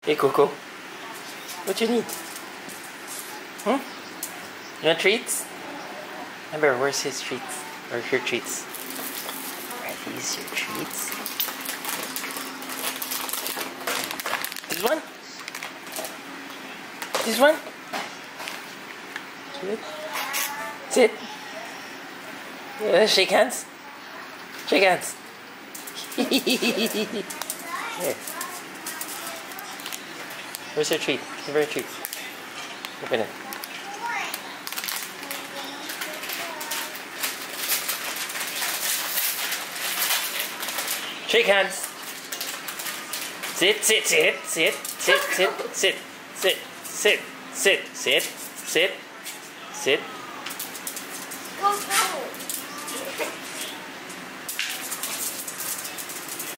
Hey Coco, what you need? Hmm? You want treats? Remember, where's his treats? Or her treats? Are these your treats? This one? This one? Sit. Sit. Shake hands. Shake hands. Here. Where's her treat? Give her a treat. Open it. Shake hands. Sit, sit, sit, sit, sit, sit, sit, sit, sit, sit, sit, sit, sit. Go, go.